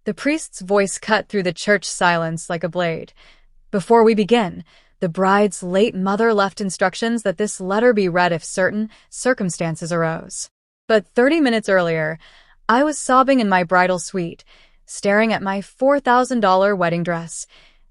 The priest's voice cut through the church silence like a blade. "Before we begin, the bride's late mother left instructions that this letter be read if certain circumstances arose." But 30 minutes earlier, I was sobbing in my bridal suite, staring at my $4,000 wedding dress,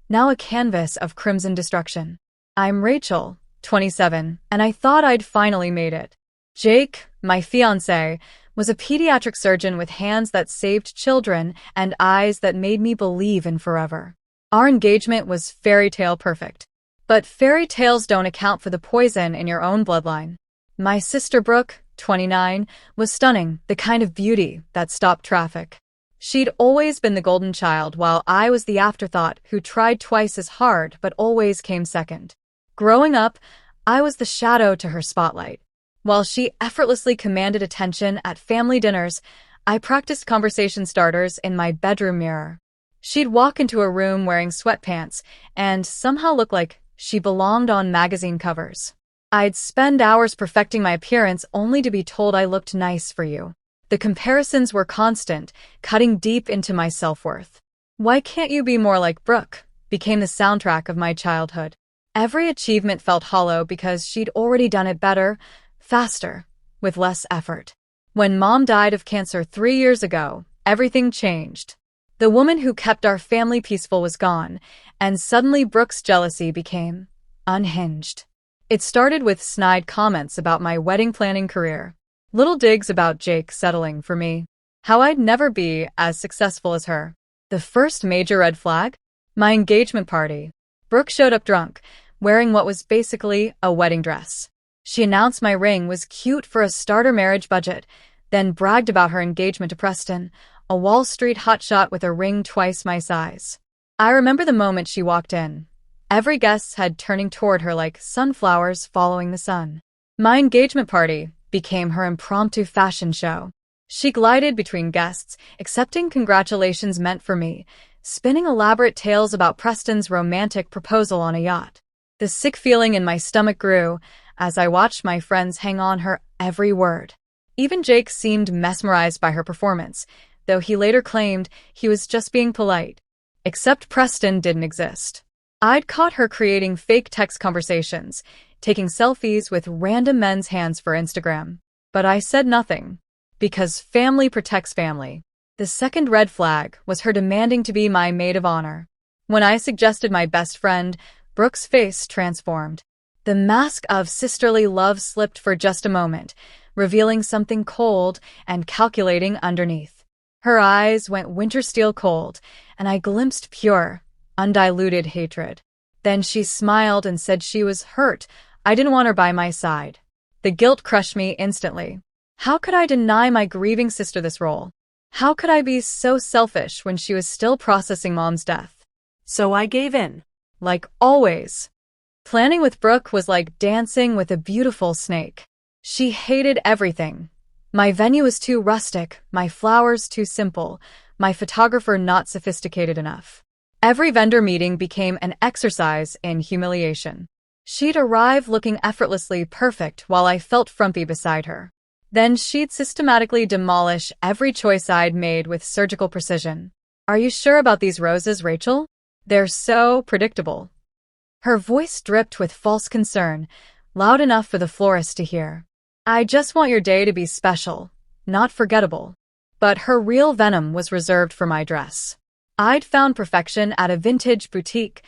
now a canvas of crimson destruction. I'm Rachel, 27, and I thought I'd finally made it. Jake, my fiancé, was a pediatric surgeon with hands that saved children and eyes that made me believe in forever. Our engagement was fairy tale perfect. But fairy tales don't account for the poison in your own bloodline. My sister Brooke, 29, was stunning, the kind of beauty that stopped traffic. She'd always been the golden child, while I was the afterthought who tried twice as hard but always came second. Growing up, I was the shadow to her spotlight. While she effortlessly commanded attention at family dinners, I practiced conversation starters in my bedroom mirror. She'd walk into a room wearing sweatpants and somehow look like she belonged on magazine covers. I'd spend hours perfecting my appearance only to be told I looked nice for you. The comparisons were constant, cutting deep into my self-worth. "Why can't you be more like Brooke?" became the soundtrack of my childhood. Every achievement felt hollow because she'd already done it better, faster, with less effort. When Mom died of cancer 3 years ago, everything changed. The woman who kept our family peaceful was gone, and suddenly Brooke's jealousy became unhinged. It started with snide comments about my wedding planning career, little digs about Jake settling for me, how I'd never be as successful as her. The first major red flag? My engagement party. Brooke showed up drunk, wearing what was basically a wedding dress. She announced my ring was cute for a starter marriage budget, then bragged about her engagement to Preston, a Wall Street hotshot with a ring twice my size. I remember the moment she walked in. Every guest's head turning toward her like sunflowers following the sun. My engagement party became her impromptu fashion show. She glided between guests, accepting congratulations meant for me, spinning elaborate tales about Preston's romantic proposal on a yacht. The sick feeling in my stomach grew as I watched my friends hang on her every word. Even Jake seemed mesmerized by her performance, though he later claimed he was just being polite. Except Preston didn't exist. I'd caught her creating fake text conversations, taking selfies with random men's hands for Instagram. But I said nothing, because family protects family. The second red flag was her demanding to be my maid of honor. When I suggested my best friend, Brooke's face transformed. The mask of sisterly love slipped for just a moment, revealing something cold and calculating underneath. Her eyes went winter steel cold, and I glimpsed pure, undiluted hatred. Then she smiled and said she was hurt. I didn't want her by my side. The guilt crushed me instantly. How could I deny my grieving sister this role? How could I be so selfish when she was still processing Mom's death? So I gave in. Like always. Planning with Brooke was like dancing with a beautiful snake. She hated everything. My venue was too rustic, my flowers too simple, my photographer not sophisticated enough. Every vendor meeting became an exercise in humiliation. She'd arrive looking effortlessly perfect while I felt frumpy beside her. Then she'd systematically demolish every choice I'd made with surgical precision. "Are you sure about these roses, Rachel? They're so predictable." Her voice dripped with false concern, loud enough for the florist to hear. "I just want your day to be special, not forgettable." But her real venom was reserved for my dress. I'd found perfection at a vintage boutique,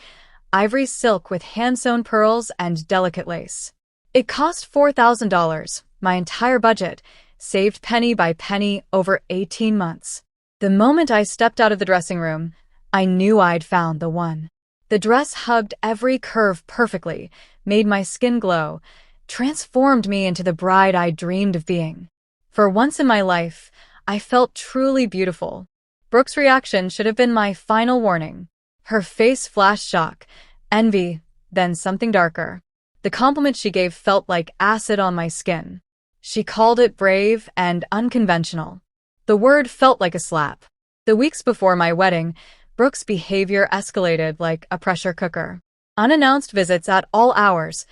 ivory silk with hand-sewn pearls and delicate lace. It cost $4,000, my entire budget, saved penny by penny over 18 months. The moment I stepped out of the dressing room, I knew I'd found the one. The dress hugged every curve perfectly, made my skin glow, transformed me into the bride I dreamed of being. For once in my life, I felt truly beautiful. Brooke's reaction should have been my final warning. Her face flashed shock, envy, then something darker. The compliment she gave felt like acid on my skin. She called it brave and unconventional. The word felt like a slap. The weeks before my wedding, Brooke's behavior escalated like a pressure cooker. Unannounced visits at all hours,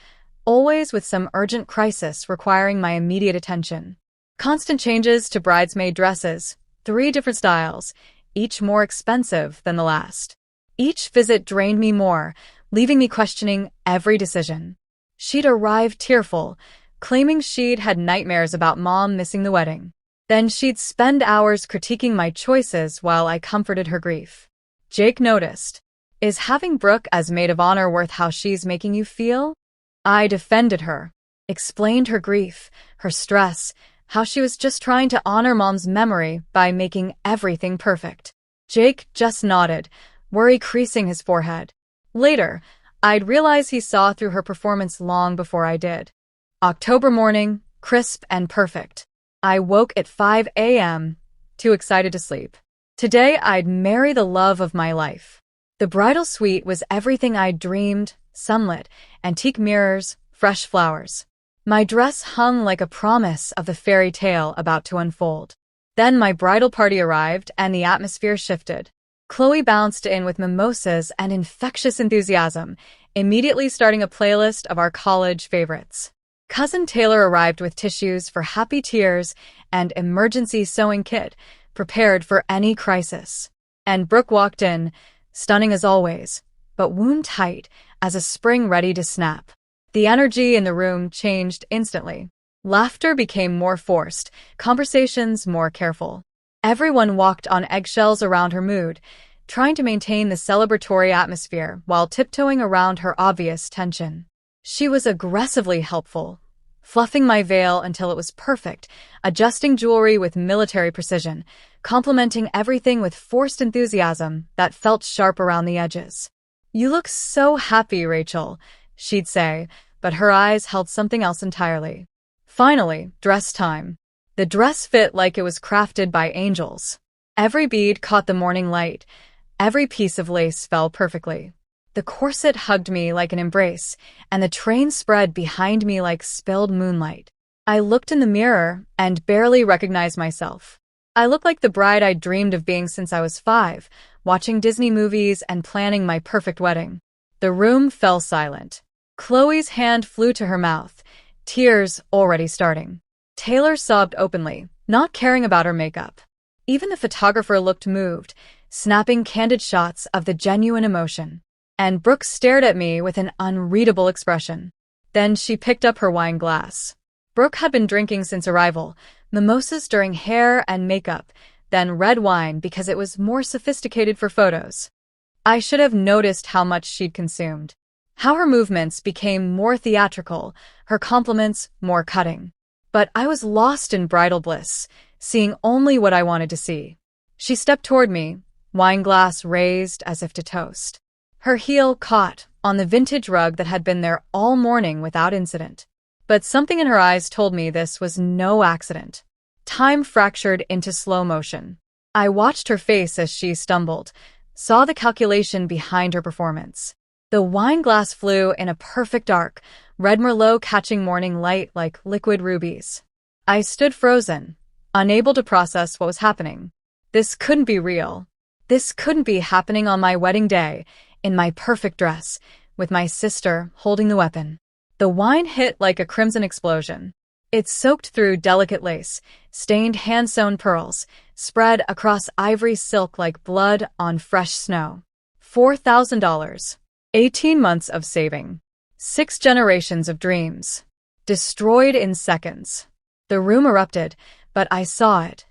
always with some urgent crisis requiring my immediate attention. Constant changes to bridesmaid dresses, 3 different styles, each more expensive than the last. Each visit drained me more, leaving me questioning every decision. She'd arrive tearful, claiming she'd had nightmares about Mom missing the wedding. Then she'd spend hours critiquing my choices while I comforted her grief. Jake noticed. "Is having Brooke as maid of honor worth how she's making you feel?" I defended her, explained her grief, her stress, how she was just trying to honor Mom's memory by making everything perfect. Jake just nodded, worry creasing his forehead. Later, I'd realize he saw through her performance long before I did. October morning, crisp and perfect. I woke at 5 a.m., too excited to sleep. Today, I'd marry the love of my life. The bridal suite was everything I'd dreamed: sunlit, antique mirrors, fresh flowers. My dress hung like a promise of the fairy tale about to unfold. Then my bridal party arrived and the atmosphere shifted. Chloe bounced in with mimosas and infectious enthusiasm, immediately starting a playlist of our college favorites. Cousin Taylor arrived with tissues for happy tears and emergency sewing kit, prepared for any crisis. And Brooke walked in, stunning as always, but wound-tight as a spring ready to snap. The energy in the room changed instantly. Laughter became more forced, conversations more careful. Everyone walked on eggshells around her mood, trying to maintain the celebratory atmosphere while tiptoeing around her obvious tension. She was aggressively helpful, fluffing my veil until it was perfect, adjusting jewelry with military precision, complimenting everything with forced enthusiasm that felt sharp around the edges. "You look so happy, Rachel," she'd say, but her eyes held something else entirely. Finally, dress time. The dress fit like it was crafted by angels. Every bead caught the morning light. Every piece of lace fell perfectly. The corset hugged me like an embrace, and the train spread behind me like spilled moonlight. I looked in the mirror and barely recognized myself. I looked like the bride I'd dreamed of being since I was 5, watching Disney movies and planning my perfect wedding. The room fell silent. Chloe's hand flew to her mouth, tears already starting. Taylor sobbed openly, not caring about her makeup. Even the photographer looked moved, snapping candid shots of the genuine emotion. And Brooke stared at me with an unreadable expression. Then she picked up her wine glass. Brooke had been drinking since arrival, mimosas during hair and makeup, then red wine because it was more sophisticated for photos. I should have noticed how much she'd consumed. How her movements became more theatrical, her compliments more cutting. But I was lost in bridal bliss, seeing only what I wanted to see. She stepped toward me, wine glass raised as if to toast. Her heel caught on the vintage rug that had been there all morning without incident. But something in her eyes told me this was no accident. Time fractured into slow motion. I watched her face as she stumbled, saw the calculation behind her performance. The wine glass flew in a perfect arc, red Merlot catching morning light like liquid rubies. I stood frozen, unable to process what was happening. This couldn't be real. This couldn't be happening on my wedding day, in my perfect dress, with my sister holding the weapon. The wine hit like a crimson explosion. It soaked through delicate lace, stained hand-sewn pearls, spread across ivory silk like blood on fresh snow. $4,000. 18 months of saving. 6 generations of dreams. Destroyed in seconds. The room erupted, but I saw it.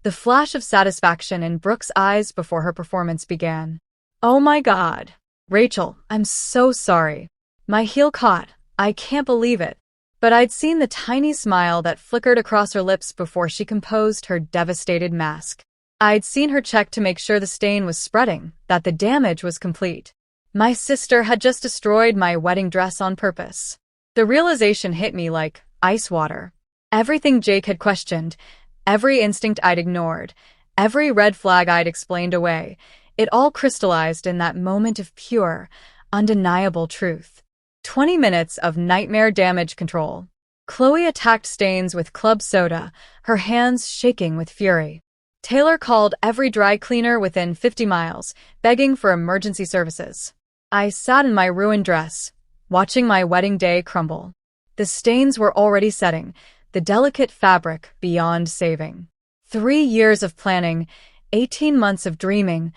The flash of satisfaction in Brooke's eyes before her performance began. "Oh my God. Rachel, I'm so sorry. My heel caught. I can't believe it." But I'd seen the tiny smile that flickered across her lips before she composed her devastated mask. I'd seen her check to make sure the stain was spreading, that the damage was complete. My sister had just destroyed my wedding dress on purpose. The realization hit me like ice water. Everything Jake had questioned, every instinct I'd ignored, every red flag I'd explained away, it all crystallized in that moment of pure, undeniable truth. 20 minutes of nightmare damage control. Chloe attacked stains with club soda, her hands shaking with fury. Taylor called every dry cleaner within 50 miles, begging for emergency services. I sat in my ruined dress, watching my wedding day crumble. The stains were already setting, the delicate fabric beyond saving. 3 years of planning, 18 months of dreaming,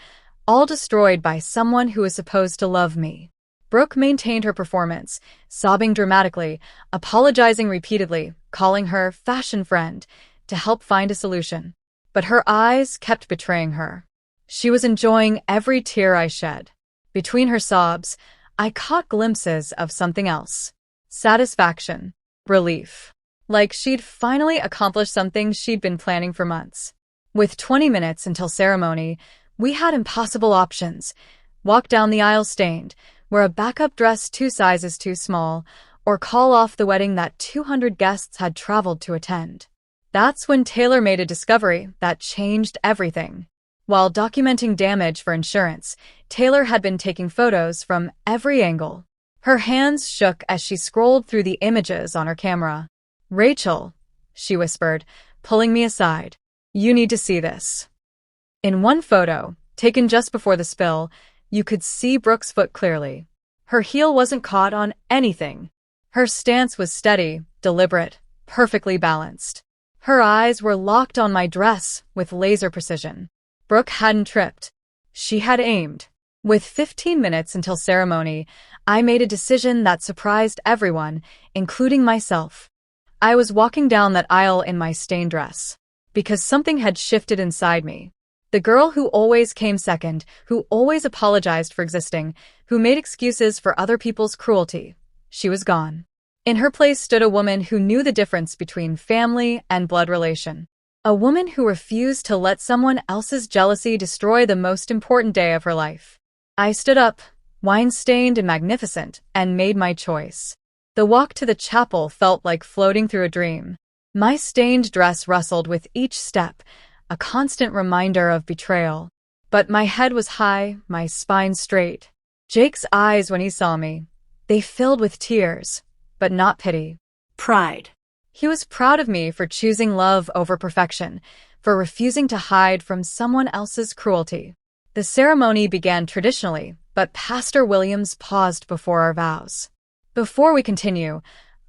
all destroyed by someone who was supposed to love me. Brooke maintained her performance, sobbing dramatically, apologizing repeatedly, calling her fashion friend to help find a solution. But her eyes kept betraying her. She was enjoying every tear I shed. Between her sobs, I caught glimpses of something else. Satisfaction. Relief. Like she'd finally accomplished something she'd been planning for months. With 20 minutes until ceremony, we had impossible options. Walk down the aisle stained, wear a backup dress 2 sizes too small, or call off the wedding that 200 guests had traveled to attend. That's when Taylor made a discovery that changed everything. While documenting damage for insurance, Taylor had been taking photos from every angle. Her hands shook as she scrolled through the images on her camera. "Rachel," she whispered, pulling me aside. "You need to see this." In one photo, taken just before the spill, you could see Brooke's foot clearly. Her heel wasn't caught on anything. Her stance was steady, deliberate, perfectly balanced. Her eyes were locked on my dress with laser precision. Brooke hadn't tripped. She had aimed. With 15 minutes until ceremony, I made a decision that surprised everyone, including myself. I was walking down that aisle in my stained dress. Because something had shifted inside me. The girl who always came second, who always apologized for existing, who made excuses for other people's cruelty. She was gone. In her place stood a woman who knew the difference between family and blood relation. A woman who refused to let someone else's jealousy destroy the most important day of her life. I stood up, wine-stained and magnificent, and made my choice. The walk to the chapel felt like floating through a dream. My stained dress rustled with each step, a constant reminder of betrayal. But my head was high, my spine straight. Jake's eyes when he saw me, they filled with tears, but not pity. Pride. He was proud of me for choosing love over perfection, for refusing to hide from someone else's cruelty. The ceremony began traditionally, but Pastor Williams paused before our vows. Before we continue,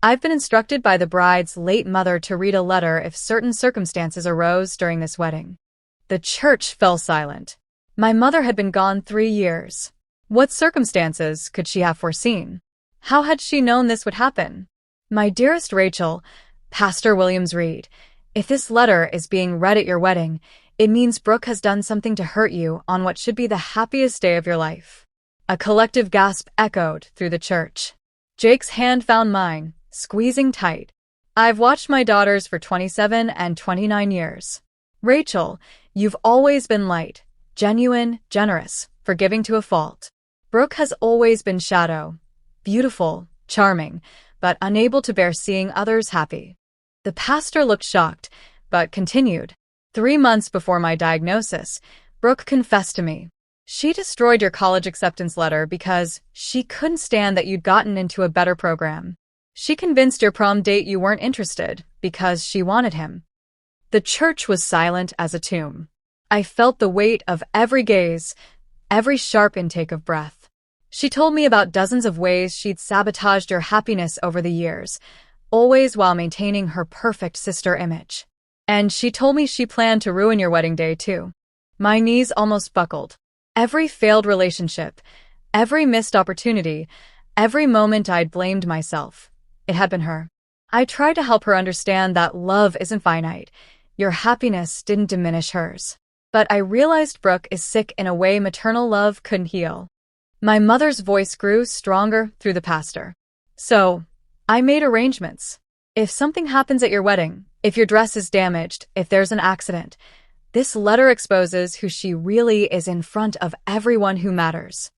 I've been instructed by the bride's late mother to read a letter if certain circumstances arose during this wedding. The church fell silent. My mother had been gone 3 years. What circumstances could she have foreseen? How had she known this would happen? "My dearest Rachel," Pastor Williams read, "if this letter is being read at your wedding, it means Brooke has done something to hurt you on what should be the happiest day of your life." A collective gasp echoed through the church. Jake's hand found mine, squeezing tight. "I've watched my daughters for 27 and 29 years. Rachel, you've always been light, genuine, generous, forgiving to a fault. Brooke has always been shadow, beautiful, charming, but unable to bear seeing others happy." The pastor looked shocked, but continued. 3 months before my diagnosis, Brooke confessed to me. "She destroyed your college acceptance letter because she couldn't stand that you'd gotten into a better program. She convinced your prom date you weren't interested because she wanted him." The church was silent as a tomb. I felt the weight of every gaze, every sharp intake of breath. She told me about dozens of ways she'd sabotaged your happiness over the years, always while maintaining her perfect sister image. And she told me she planned to ruin your wedding day too. My knees almost buckled. Every failed relationship, every missed opportunity, every moment I'd blamed myself. It had been her. I tried to help her understand that love isn't finite. Your happiness didn't diminish hers. But I realized Brooke is sick in a way maternal love couldn't heal. My mother's voice grew stronger through the pastor. "So, I made arrangements. If something happens at your wedding, if your dress is damaged, if there's an accident, this letter exposes who she really is in front of everyone who matters."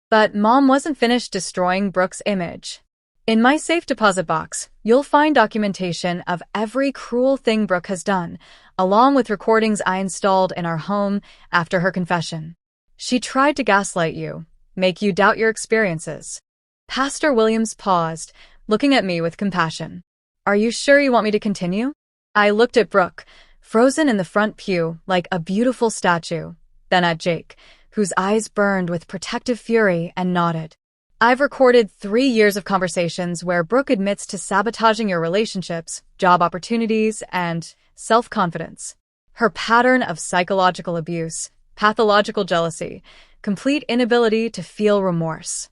But Mom wasn't finished destroying Brooke's image. "In my safe deposit box, you'll find documentation of every cruel thing Brooke has done, along with recordings I installed in our home after her confession. She tried to gaslight you, make you doubt your experiences." Pastor Williams paused, looking at me with compassion. "Are you sure you want me to continue?" I looked at Brooke, frozen in the front pew like a beautiful statue, then at Jake, whose eyes burned with protective fury, and nodded. "I've recorded 3 years of conversations where Brooke admits to sabotaging your relationships, job opportunities, and self-confidence. Her pattern of psychological abuse, pathological jealousy, complete inability to feel remorse.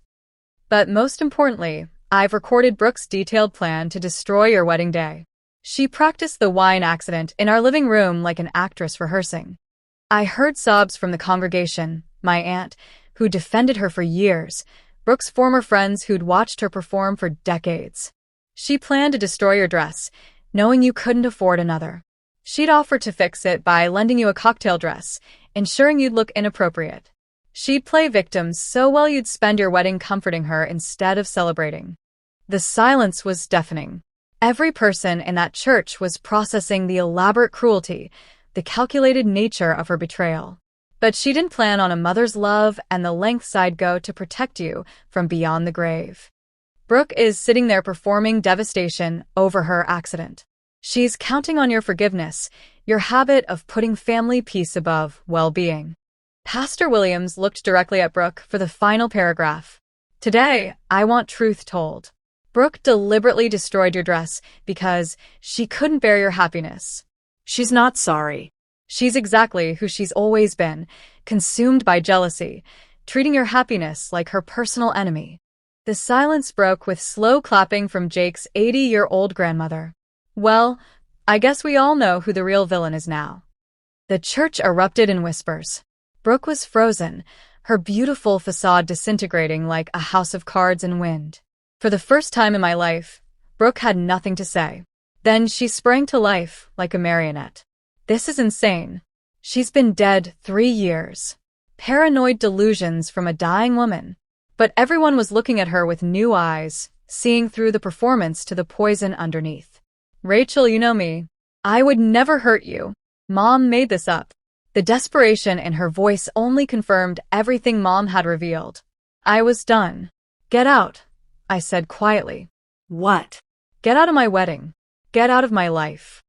But most importantly, I've recorded Brooke's detailed plan to destroy your wedding day. She practiced the wine accident in our living room like an actress rehearsing. I heard sobs from the congregation, my aunt, who defended her for years, Brooke's former friends who'd watched her perform for decades. She planned to destroy your dress, knowing you couldn't afford another. She'd offer to fix it by lending you a cocktail dress, ensuring you'd look inappropriate. She'd play victim so well you'd spend your wedding comforting her instead of celebrating. The silence was deafening. Every person in that church was processing the elaborate cruelty, the calculated nature of her betrayal. But she didn't plan on a mother's love and the lengths I'd go to protect you from beyond the grave. Brooke is sitting there performing devastation over her accident. She's counting on your forgiveness, your habit of putting family peace above well-being. Pastor Williams looked directly at Brooke for the final paragraph. Today, I want truth told. Brooke deliberately destroyed your dress because she couldn't bear your happiness. She's not sorry. She's exactly who she's always been, consumed by jealousy, treating your happiness like her personal enemy. The silence broke with slow clapping from Jake's 80-year-old grandmother. Well, I guess we all know who the real villain is now. The church erupted in whispers. Brooke was frozen, her beautiful facade disintegrating like a house of cards in wind. For the first time in my life, Brooke had nothing to say. Then she sprang to life like a marionette. This is insane. She's been dead 3 years. Paranoid delusions from a dying woman. But everyone was looking at her with new eyes, seeing through the performance to the poison underneath. Rachel, you know me. I would never hurt you. Mom made this up. The desperation in her voice only confirmed everything Mom had revealed. I was done. Get out, I said quietly. What? Get out of my wedding. Get out of my life.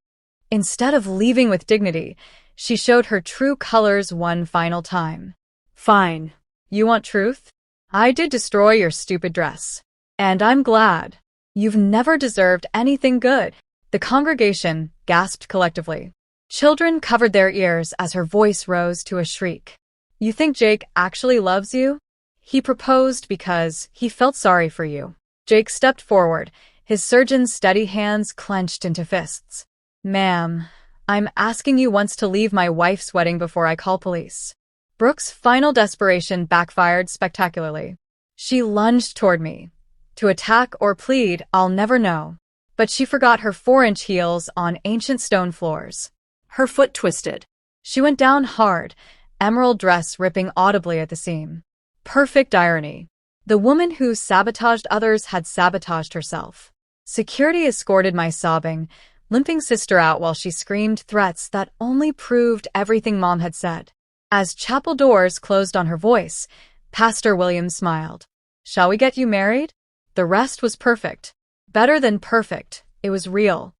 Instead of leaving with dignity, she showed her true colors one final time. Fine. You want truth? I did destroy your stupid dress. And I'm glad. You've never deserved anything good. The congregation gasped collectively. Children covered their ears as her voice rose to a shriek. You think Jake actually loves you? He proposed because he felt sorry for you. Jake stepped forward, his surgeon's steady hands clenched into fists. Ma'am, I'm asking you once to leave my wife's wedding before I call police. Brooke's final desperation backfired spectacularly. She lunged toward me. To attack or plead, I'll never know. But she forgot her 4-inch heels on ancient stone floors. Her foot twisted. She went down hard, emerald dress ripping audibly at the seam. Perfect irony. The woman who sabotaged others had sabotaged herself. Security escorted my sobbing, limping sister out while she screamed threats that only proved everything Mom had said. As chapel doors closed on her voice, Pastor Williams smiled. Shall we get you married? The rest was perfect. Better than perfect, it was real.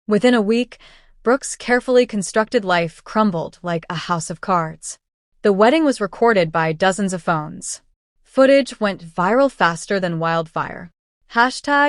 Within a week, Brooke's carefully constructed life crumbled like a house of cards. The wedding was recorded by dozens of phones. Footage went viral faster than wildfire.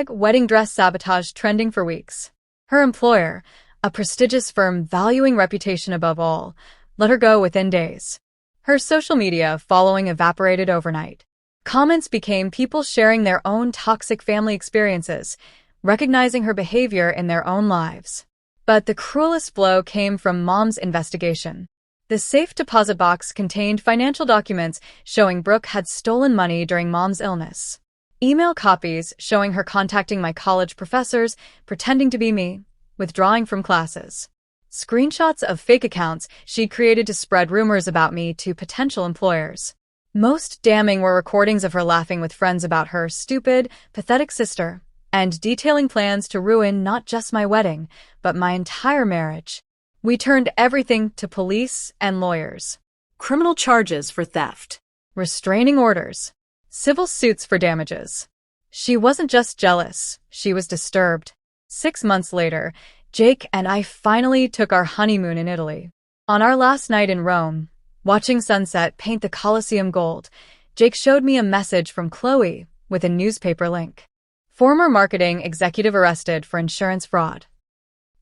#wedding dress sabotage trending for weeks. Her employer, a prestigious firm valuing reputation above all, let her go within days. Her social media following evaporated overnight. Comments became people sharing their own toxic family experiences, recognizing her behavior in their own lives. But the cruelest blow came from Mom's investigation. The safe deposit box contained financial documents showing Brooke had stolen money during Mom's illness. Email copies showing her contacting my college professors, pretending to be me, withdrawing from classes. Screenshots of fake accounts she'd created to spread rumors about me to potential employers. Most damning were recordings of her laughing with friends about her stupid, pathetic sister, and detailing plans to ruin not just my wedding, but my entire marriage. We turned everything to police and lawyers. Criminal charges for theft. Restraining orders. Civil suits for damages. She wasn't just jealous, she was disturbed. 6 months later, Jake and I finally took our honeymoon in Italy. On our last night in Rome, watching sunset paint the Colosseum gold, Jake showed me a message from Chloe with a newspaper link. Former marketing executive arrested for insurance fraud.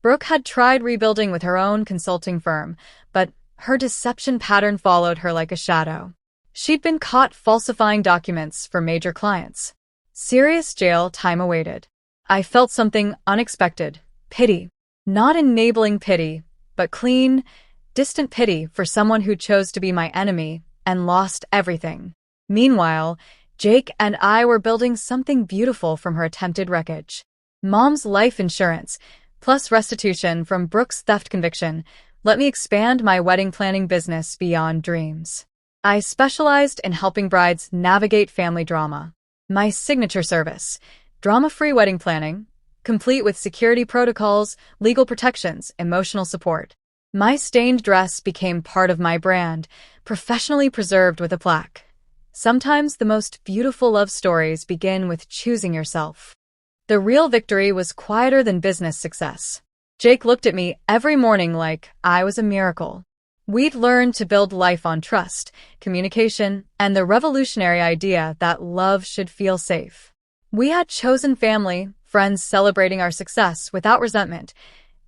Brooke had tried rebuilding with her own consulting firm, but her deception pattern followed her like a shadow. She'd been caught falsifying documents for major clients. Serious jail time awaited. I felt something unexpected. Pity. Not enabling pity, but clean, distant pity for someone who chose to be my enemy and lost everything. Meanwhile, Jake and I were building something beautiful from her attempted wreckage. Mom's life insurance, plus restitution from Brooke's theft conviction, let me expand my wedding planning business beyond dreams. I specialized in helping brides navigate family drama. My signature service, drama-free wedding planning, complete with security protocols, legal protections, emotional support. My stained dress became part of my brand, professionally preserved with a plaque. Sometimes the most beautiful love stories begin with choosing yourself. The real victory was quieter than business success. Jake looked at me every morning like I was a miracle. We'd learned to build life on trust, communication, and the revolutionary idea that love should feel safe. We had chosen family, friends celebrating our success without resentment,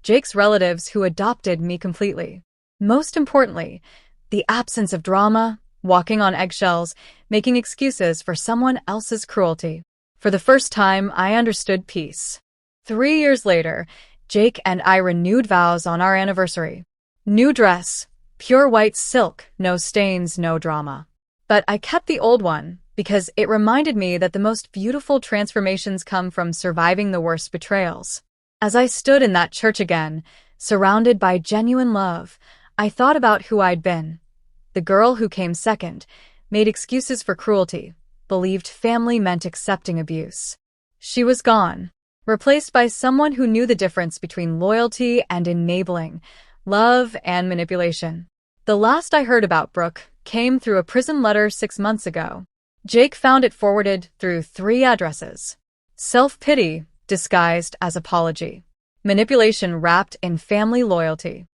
Jake's relatives who adopted me completely. Most importantly, the absence of drama, walking on eggshells, making excuses for someone else's cruelty. For the first time, I understood peace. 3 years later, Jake and I renewed vows on our anniversary. New dress, pure white silk, no stains, no drama. But I kept the old one because it reminded me that the most beautiful transformations come from surviving the worst betrayals. As I stood in that church again, surrounded by genuine love, I thought about who I'd been. The girl who came second, made excuses for cruelty, believed family meant accepting abuse. She was gone, replaced by someone who knew the difference between loyalty and enabling, love and manipulation. The last I heard about Brooke came through a prison letter 6 months ago. Jake found it forwarded through 3 addresses. Self-pity disguised as apology. Manipulation wrapped in family loyalty.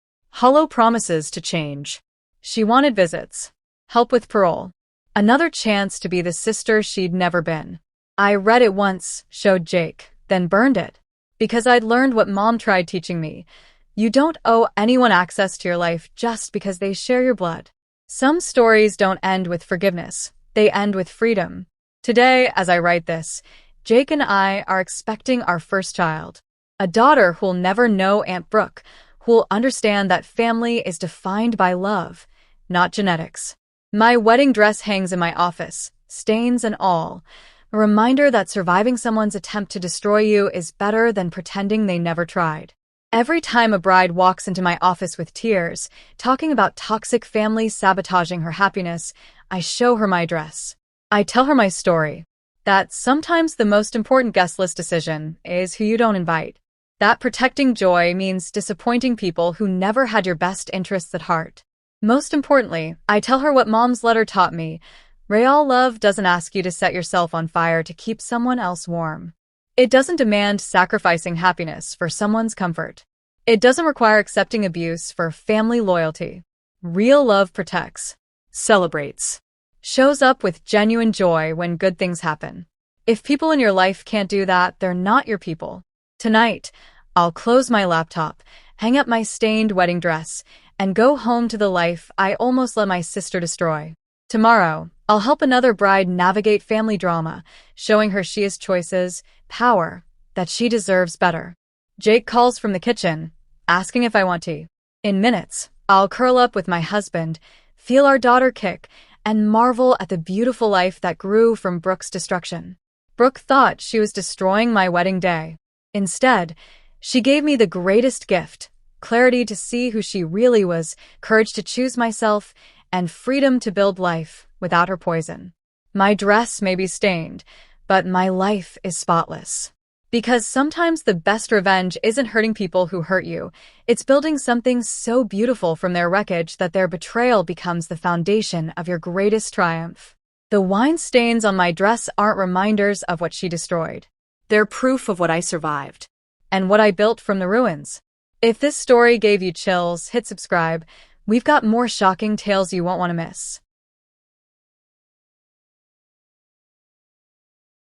Hollow promises to change. She wanted visits, help with parole, another chance to be the sister she'd never been. I read it once, showed Jake, then burned it. Because I'd learned what Mom tried teaching me. You don't owe anyone access to your life just because they share your blood. Some stories don't end with forgiveness. They end with freedom. Today, as I write this, Jake and I are expecting our first child. A daughter who'll never know Aunt Brooke, who'll understand that family is defined by love, not genetics. My wedding dress hangs in my office, stains and all, a reminder that surviving someone's attempt to destroy you is better than pretending they never tried. Every time a bride walks into my office with tears, talking about toxic family sabotaging her happiness, I show her my dress. I tell her my story. That sometimes the most important guest list decision is who you don't invite. That protecting joy means disappointing people who never had your best interests at heart. Most importantly, I tell her what Mom's letter taught me. Real love doesn't ask you to set yourself on fire to keep someone else warm. It doesn't demand sacrificing happiness for someone's comfort. It doesn't require accepting abuse for family loyalty. Real love protects, celebrates, shows up with genuine joy when good things happen. If people in your life can't do that, they're not your people. Tonight, I'll close my laptop, hang up my stained wedding dress, and go home to the life I almost let my sister destroy. Tomorrow, I'll help another bride navigate family drama, showing her she has choices, power, that she deserves better. Jake calls from the kitchen, asking if I want tea. In minutes, I'll curl up with my husband, feel our daughter kick, and marvel at the beautiful life that grew from Brooke's destruction. Brooke thought she was destroying my wedding day. Instead, she gave me the greatest gift, clarity to see who she really was, courage to choose myself, and freedom to build life without her poison. My dress may be stained, but my life is spotless. Because sometimes the best revenge isn't hurting people who hurt you. It's building something so beautiful from their wreckage that their betrayal becomes the foundation of your greatest triumph. The wine stains on my dress aren't reminders of what she destroyed. They're proof of what I survived. And what I built from the ruins. If this story gave you chills, hit subscribe. We've got more shocking tales you won't want to miss.